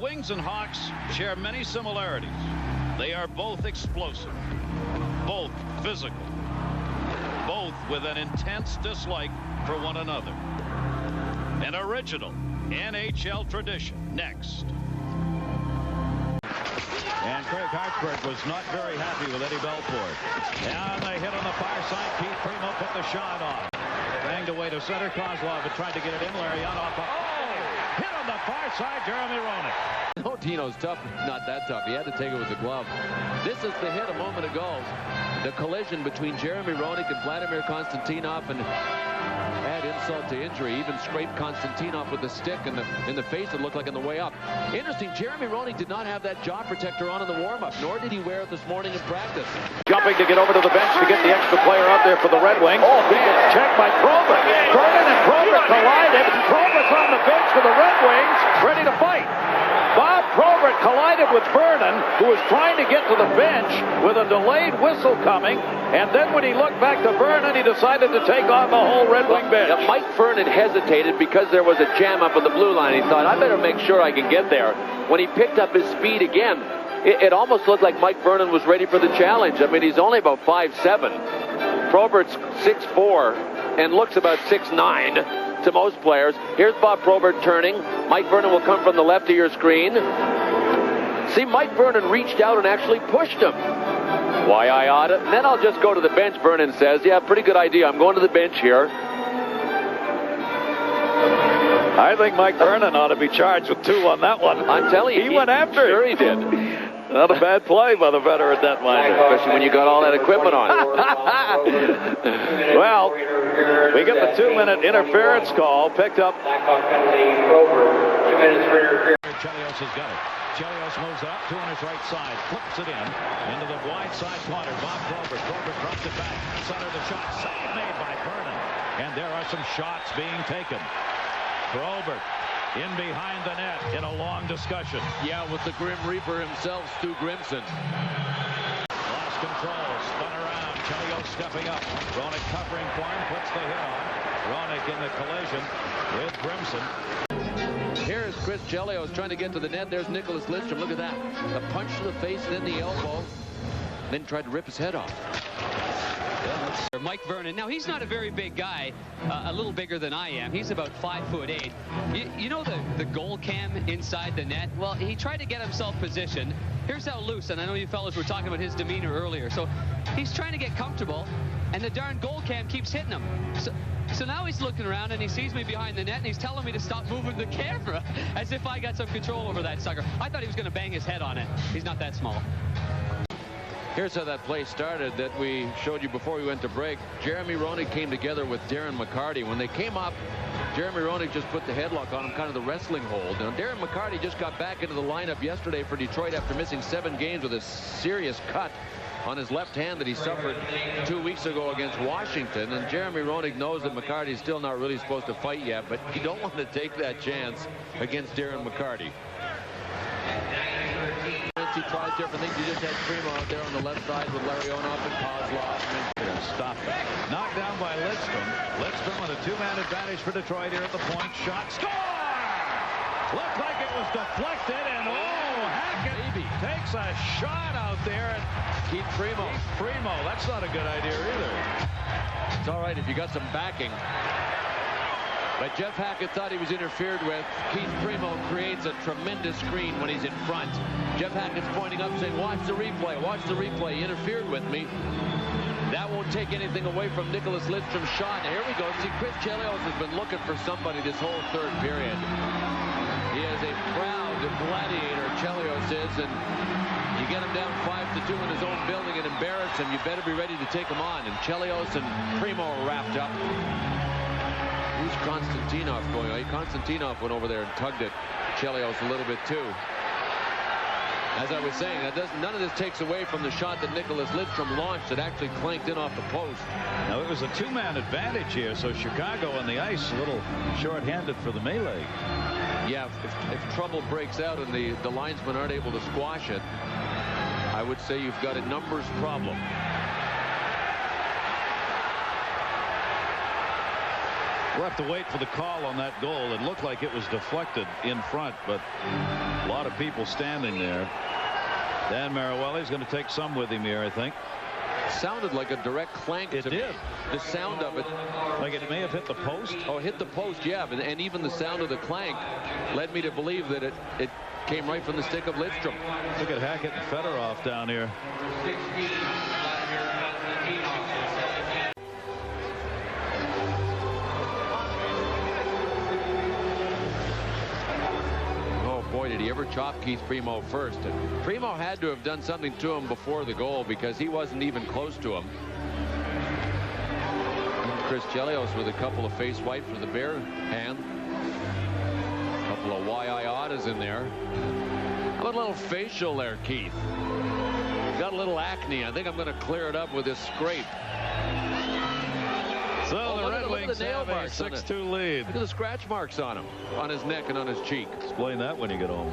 Wings and Hawks share many similarities. They are both explosive, both physical, both with an intense dislike for one another. An original NHL tradition next. And Craig Hartford was not very happy with Eddie Belfort. And they hit on the far side. Keith Primo put the shot on. Banged away to center. Kozlov had tried to get it in. Larionov. Oh! Hit on the far side. Jeremy Roenick. No, Tino's tough. Not that tough. He had to take it with the glove. This is the hit a moment ago. The collision between Jeremy Roenick and Vladimir Konstantinov, and add insult to injury, even scraped Konstantinov with the stick in the face. It looked like on the way up. Interesting, Jeremy Roenick did not have that jaw protector on in the warm-up, nor did he wear it this morning in practice. Jumping to get over to the bench to get the extra player out there for the Red Wings. Oh, he gets checked by Probert. Vernon and Probert collided. Probert's on the bench for the Red Wings, ready to fight. Bob Probert collided with Vernon, who was trying to get to the bench with a delayed whistle coming, and then when he looked back to Vernon, he decided to take on the whole Red Wing bench. Yeah, Mike Vernon hesitated because there was a jam up at the blue line. He thought, I better make sure I can get there. When he picked up his speed again, it almost looked like Mike Vernon was ready for the challenge. I mean, he's only about 5'7". Probert's 6'4", and looks about 6'9". to most players. Here's Bob Probert turning. Mike Vernon will come from the left of your screen. See, Mike Vernon reached out and actually pushed him. Why I oughta. And then I'll just go to the bench, Vernon says. Yeah, pretty good idea. I'm going to the bench here. I think Mike Vernon ought to be charged with 2 on that one. I'm telling you. He went after it. Sure he did. Not a bad play by the veteran netminder. Especially when you got all that equipment on. Well, we get the 2-minute interference call picked up. Chelios has got it. Chelios moves up, 2 on his right side, flips it in, into the wide side corner. Bob Probert. Probert drops it back. Center the shot. Save made by Vernon. And there are some shots being taken. Probert in behind the net in a long discussion. Yeah, with the Grim Reaper himself, Stu Grimson. Lost control, spun around. Chelios stepping up. Roenick covering for him, puts the hit on. Roenick in the collision with Grimson. Here's Chris Chelios trying to get to the net. There's Nicholas Lidstrom. Look at that. A punch to the face and then the elbow. Then tried to rip his head off. Mike Vernon. Now, he's not a very big guy, a little bigger than I am. He's about 5'8". You know the goal cam inside the net? Well, he tried to get himself positioned. Here's how loose, and I know you fellas were talking about his demeanor earlier. So he's trying to get comfortable, and the darn goal cam keeps hitting him. So now he's looking around, and he sees me behind the net, and he's telling me to stop moving the camera, as if I got some control over that sucker. I thought he was going to bang his head on it. He's not that small. Here's how that play started that we showed you before we went to break. Jeremy Roenick came together with Darren McCarty. When they came up, Jeremy Roenick just put the headlock on him, kind of the wrestling hold. Now, Darren McCarty just got back into the lineup yesterday for Detroit after missing 7 games with a serious cut on his left hand that he suffered 2 weeks ago against Washington. And Jeremy Roenick knows that McCarty's still not really supposed to fight yet, but you don't want to take that chance against Darren McCarty. He tries different things. He just had Primo out there on the left side with Larionov and Kozlov. Stop it. Knocked down by Lidstrom. Lidstrom with a 2-man advantage for Detroit here at the point. Shot. Score! Looked like it was deflected, and Hackett takes a shot out there. And Keith Primo. That's not a good idea either. It's all right if you got some backing. But Jeff Hackett thought he was interfered with. Keith Primo creates a tremendous screen when he's in front. Jeff Hackett's pointing up saying, watch the replay, watch the replay. He interfered with me. That won't take anything away from Nicholas Lidstrom's shot. And here we go. See, Chris Chelios has been looking for somebody this whole 3rd period. He is a proud gladiator, Chelios is, and you get him down 5-2 in his own building and embarrass him, you better be ready to take him on. And Chelios and Primo are wrapped up. Who's Konstantinov going on? Konstantinov went over there and tugged at Chelios a little bit too. As I was saying, none of this takes away from the shot that Nicholas Lidstrom launched that actually clanked in off the post. Now, it was a 2-man advantage here, so Chicago on the ice a little short-handed for the melee. Yeah, if trouble breaks out and the linesmen aren't able to squash it, I would say you've got a numbers problem. We'll have to wait for the call on that goal. It looked like it was deflected in front, but a lot of people standing there. Dan Mariuelli's going to take some with him here, I think. Sounded like a direct clank. It did. The sound of it. Like it may have hit the post. Oh, hit the post, yeah. And even the sound of the clank led me to believe that it came right from the stick of Lidstrom. Look at Hackett and Fedorov down here. Boy, did he ever chop Keith Primeau first. And Primeau had to have done something to him before the goal because he wasn't even close to him. Chris Chelios with a couple of face wipes for the bare hand. A couple of Y.I.O.T.as in there. How about a little facial there, Keith? Got a little acne. I think I'm going to clear it up with this scrape. So the Red Wings have a 6-2 lead. Look at the scratch marks on him, on his neck and on his cheek. Explain that when you get home.